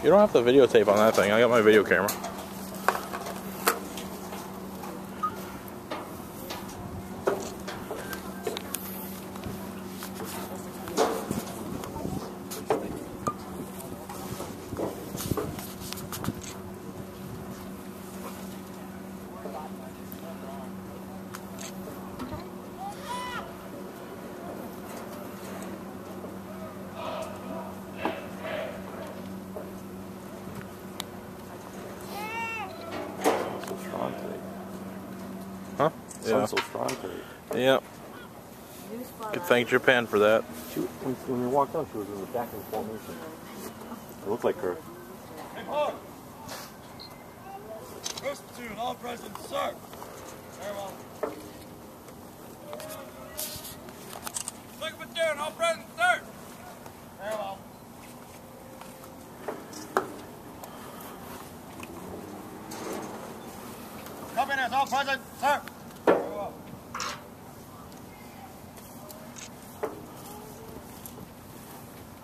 You don't have to videotape on that thing. I got my video camera. Huh? Yeah. So strong today. Yeah. Could thank Japan for that. When you walked out, she was in the back in formation. It looked like her. Hey, hold! First platoon, all present, sir. Very well. Second platoon, all present, sir. Very well. Company is all present, sir. Very well.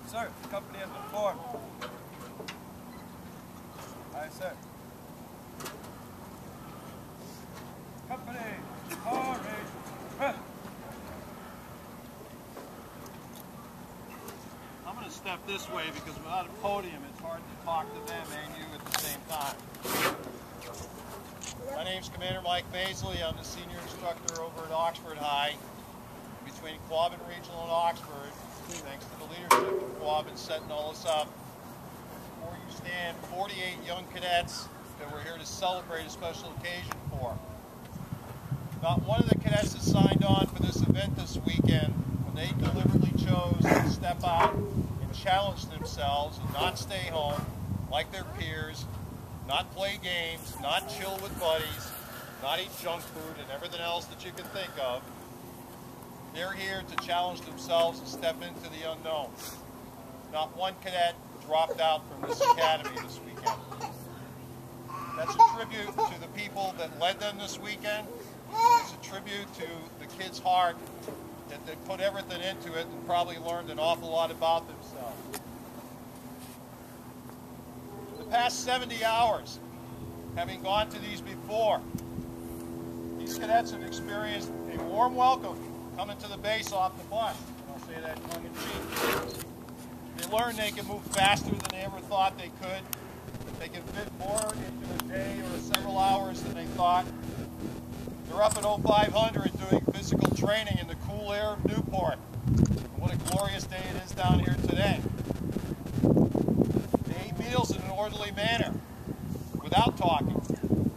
Sir, the company has been formed. Aye, sir. Company, orange. I'm going to step this way because without a podium, it's hard to talk to them and you at the same time. My name's Commander Mike Maisley. I'm the senior instructor over at Oxford High, between Quabbin Regional and Oxford. Thanks to the leadership of Quabbin setting all this up. Before you stand 48 young cadets that we're here to celebrate a special occasion for. Not one of the cadets that signed on for this event this weekend, when they deliberately chose to step out and challenge themselves and not stay home like their peers, not play games, not chill with buddies, not eat junk food and everything else that you can think of. They're here to challenge themselves and step into the unknown. Not one cadet dropped out from this academy this weekend. That's a tribute to the people that led them this weekend. It's a tribute to the kids' heart that they put everything into it and probably learned an awful lot about themselves. The past 70 hours, having gone to these before, these cadets have experienced a warm welcome coming to the base off the bus. And I'll say that tongue in cheek. They learned they can move faster than they ever thought they could. They can fit more into a day or several hours than they thought. They're up at 0500 doing physical training in the cool air of Newport. And what a glorious day it is down here today. They ate meals in an orderly manner, without talking.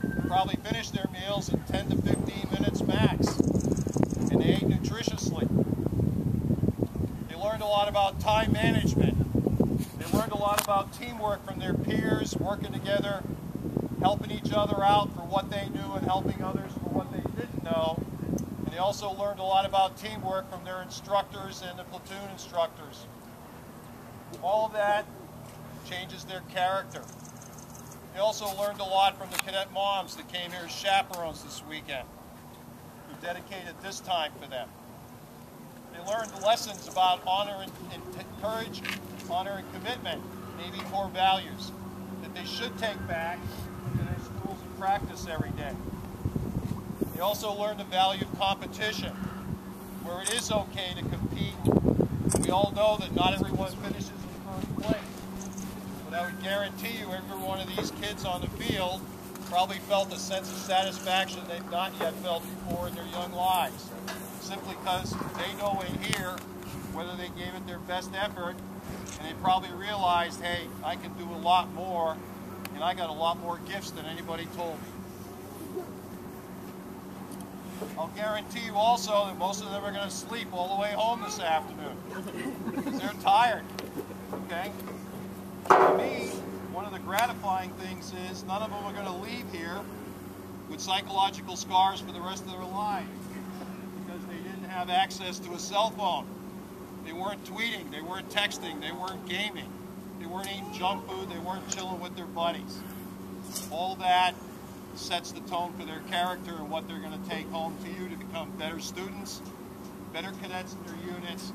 They probably finished their meals in 10 to 15 minutes max. And they ate nutritiously. They learned a lot about time management. They learned a lot about teamwork from their peers, working together, helping each other out for what they knew and helping others for what they didn't know. And they also learned a lot about teamwork from their instructors and the platoon instructors. All of that changes their character. They also learned a lot from the cadet moms that came here as chaperones this weekend, who dedicated this time for them. They learned lessons about honor and courage, honor and commitment, Navy core values that they should take back to their schools and practice every day. They also learned the value of competition, where it is okay to compete. We all know that not everyone finishes in first place, but I would guarantee you every one of these kids on the field probably felt a sense of satisfaction they've not yet felt before in their young lives, simply because they know in here whether they gave it their best effort, and they probably realized, hey, I can do a lot more, and I got a lot more gifts than anybody told me. I'll guarantee you also that most of them are going to sleep all the way home this afternoon, because they're tired, okay? For me, one of the gratifying things is none of them are going to leave here with psychological scars for the rest of their lives, because they didn't have access to a cell phone. They weren't tweeting, they weren't texting, they weren't gaming, they weren't eating junk food, they weren't chilling with their buddies. All that sets the tone for their character and what they're going to take home to you to become better students, better cadets in their units,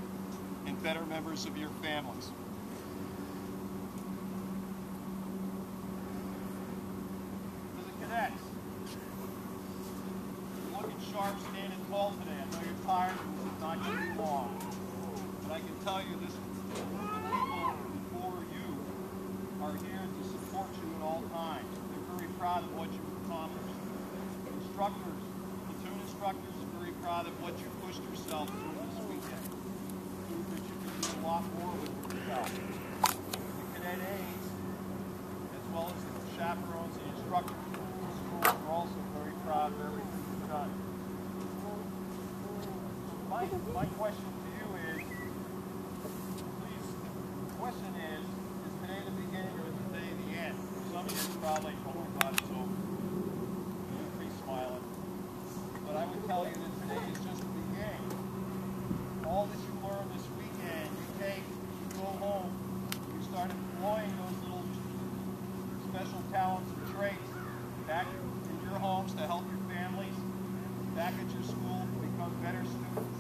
and better members of your families. To the cadets, you're looking sharp, standing tall today. I know you're tired, and this is not going to be long. But I can tell you this, the people before you are here to support you at all times. They're very proud of what you've accomplished. Instructors, platoon instructors are very proud of what you pushed yourself through this weekend. Prove that you can do a lot more with yourself. The cadet aides, as well as the chaperones and instructors in the school, are also very proud of everything you've done. My question to you is, please, the question is today the beginning or is today the end? Some of you are probably, oh my God, it's over. You'll be smiling. But I would tell you that today is just the beginning. All that you learned this weekend, you take, you go home, you start employing those little special talents and traits back in your homes to help your families, back at your school to become better students,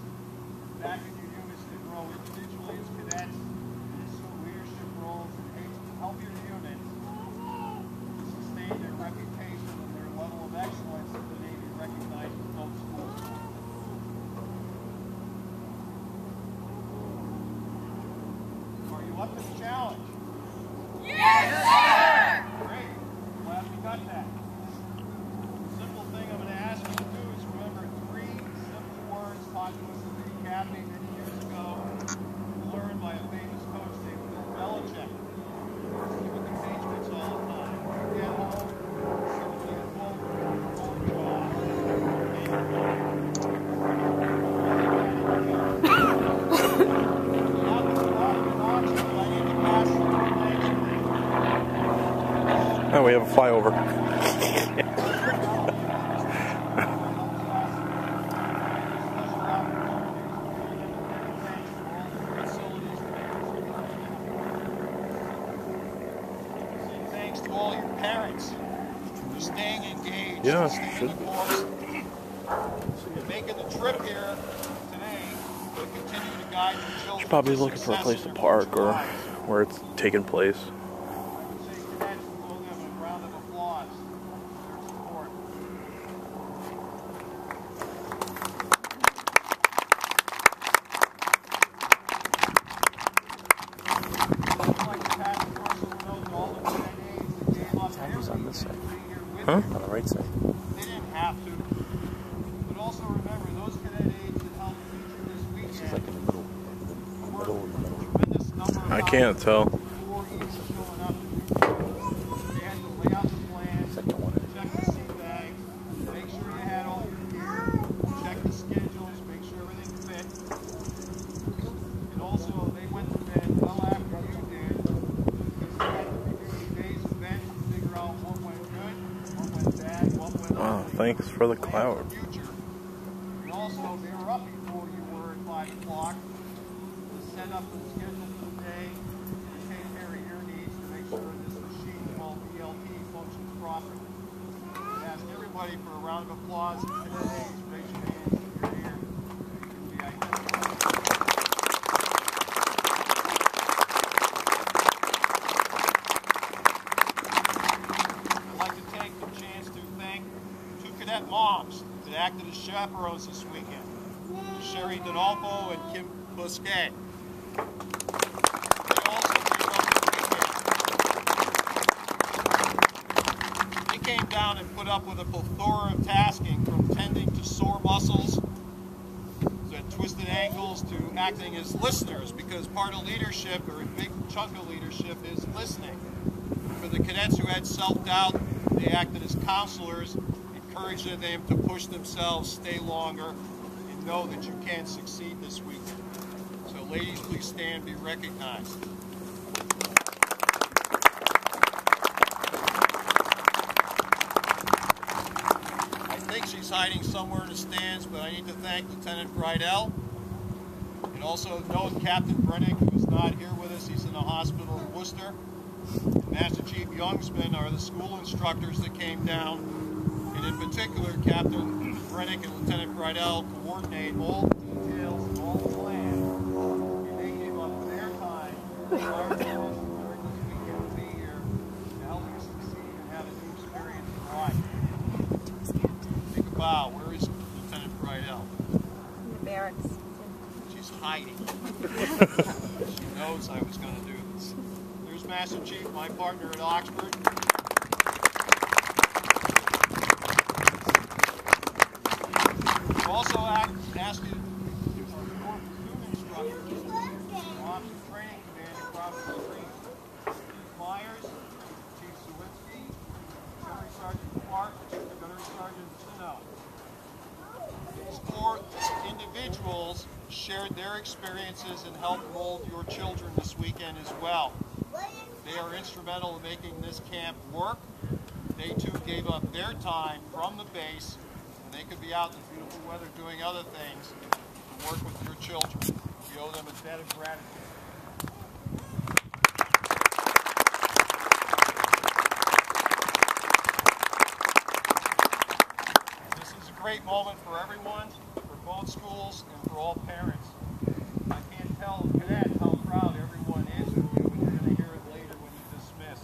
back in your units to grow individually as cadets, and assume leadership roles and help your units to sustain their reputation and their level of excellence that the Navy recognizes both schools. Are you up to the challenge? Yes, sir! Great. Glad we got that. The simple thing I'm going to ask you to do is remember 3 simple words taught to us in the academy many years ago, learned by a famous coach named Belichick. This is what the Patriots all the time. You get home, simply a full job. Oh, we have a flyover. Thanks to all your parents for staying engaged, Yeah, staying the course, and making the trip here today to continue to guide your children. Should probably be looking for a place to park or where it's taking place. I would say cadets, we'll give them a round of applause for their support. I'd like to pass a personal note to all the cadet aides that gave up their on this side. being here with Huh? you. On the right side. They didn't have to. But also remember, those cadet aides that helped teach you this This is weekend like in the middle. In the middle. tremendous number of I can't tell. before even showing up to do it. They had to lay out the plan, Second one. check the seat bags, make sure you had all your gear, check the schedules, make sure everything fit. And also, they went to bed well after you did, because they had to review the day's events and figure out what went good, what went bad, what went Wow, ugly. thanks for the Plan cloud. for the future. And also, they were up before you were at 5 o'clock to set up the schedule for the day, to take care of your needs, to make sure this machine called BLT functions properly. I ask everybody for a round of applause today. Raise your hands if you're here. You can be identified. I'd like to take the chance to thank 2 cadet moms that acted as chaperones this weekend. Sherry Donalpo and Kim Busquet. They also gave up the weekend. They came down and put up with a plethora of tasking, from tending to sore muscles, to twisted ankles, to acting as listeners, because part of leadership, or a big chunk of leadership, is listening. For the cadets who had self-doubt, they acted as counselors, encouraging them to push themselves, stay longer, and know that you can succeed this weekend. So ladies, please stand and be recognized. I think she's hiding somewhere in the stands, but I need to thank Lieutenant Bridell, and also note Captain Brennick, who is not here with us. He's in the hospital in Worcester. Master Chief Youngsman are the school instructors that came down, and in particular, Captain Brennick and Lieutenant Bridell coordinate all the details and all the plans, and they our goals during this weekend will be here to help you succeed and have a new experience in life. Think about, where is Lieutenant Bridell? In the barracks. She's hiding. She knows I was going to do this. There's Master Chief, my partner at Oxford. We also ask you, your platoon instructors, Officer Training Command across the street, Chief Myers, Chief Sawitsky, Gunnery Sergeant Clark, Gunnery Sergeant Sino. These 4 individuals shared their experiences and helped mold your children this weekend as well. They are instrumental in making this camp work. They too gave up their time from the base, and they could be out in the beautiful weather doing other things to work with your children. We owe them a debt of gratitude. This is a great moment for everyone, for both schools, and for all parents. I can't tell cadets how proud everyone is of you, and you're going to hear it later when you dismiss.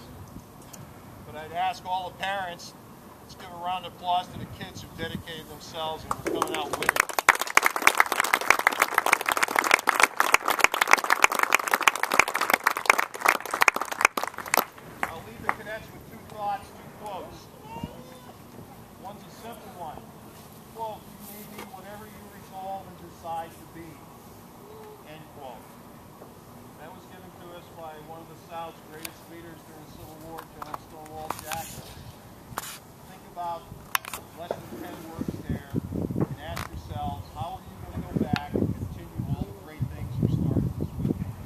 But I'd ask all the parents, let's give a round of applause to the kids who dedicated themselves and were coming out winning. I'll leave the cadets with 2 thoughts, 2 quotes. One's a simple one. Quote, you may be whatever you resolve and decide to be. End quote. That was given to us by one of the South's greatest leaders during the Civil War, General Stonewall Jackson. Think about less than 10 words there and ask yourselves, how are you going to go back and continue all the great things you started this weekend?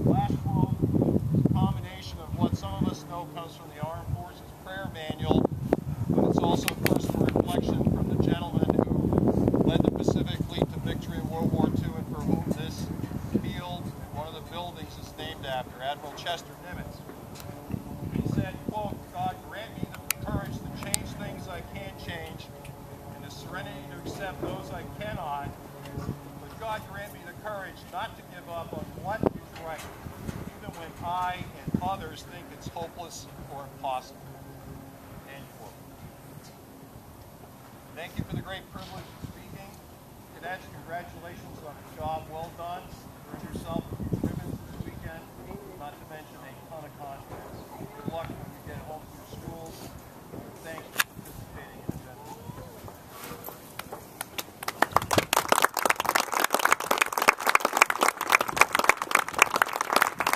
The last quote is a combination of what some of us know comes from the Armed Forces Prayer Manual, but it's also personal reflection from the gentleman who led the Pacific Fleet to victory in World War II and for whom this field and one of the buildings is named after, Admiral Chester Nimitz. He said, quote, God grant me the courage to change things I can't change and the serenity to accept those I cannot, but God grant me the courage not to give up on what is right, even when I and others think it's hopeless or impossible. End quote. Thank you for the great privilege of speaking. Cadets, congratulations on a job well done. Earn yourself ribbons this weekend, not to mention a ton of confidence. Good luck when you get home to your schools. Thanks for participating in the event.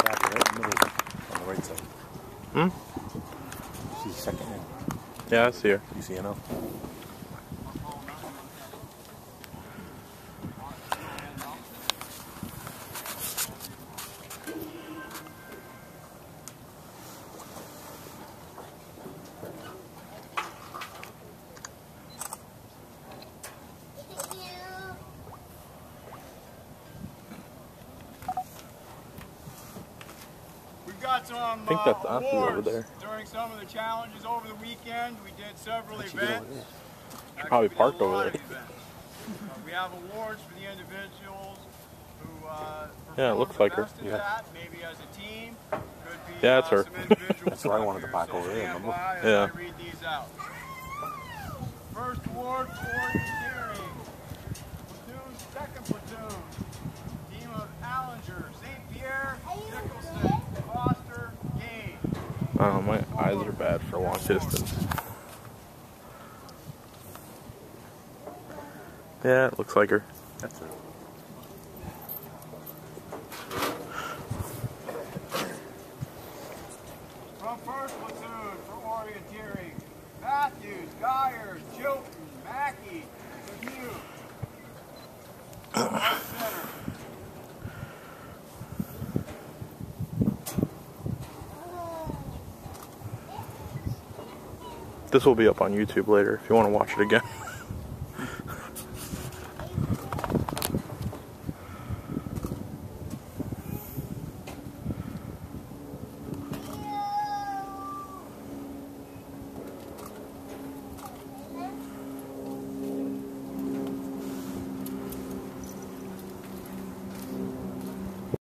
Back right in the middle, on the right side. Hmm? She's second in. Yeah, I see her. You see her now? We've got some I think that's Auntie over awards there. during some of the challenges over the weekend. We did several events. Actually, Probably we did parked a over lot there. of events. We have awards for the individuals who Yeah, it looks performed like her. the best at Yeah. that, maybe as a team. Could be Yeah, it's her. some individuals That's why I wanted to up park here. over So there, stand remember? by as Yeah. I read these out. First award for engineering. Platoon, second platoon. Team of Allinger, St. Pierre, Nicholson, Foster, Gaines. Oh, my eyes are bad for long distance. Yeah, it looks like her. That's her. From first platoon for orienteering, Matthews, Geyer, Chilton, Mackey, Lemieux. Right center. This will be up on YouTube later if you want to watch it again.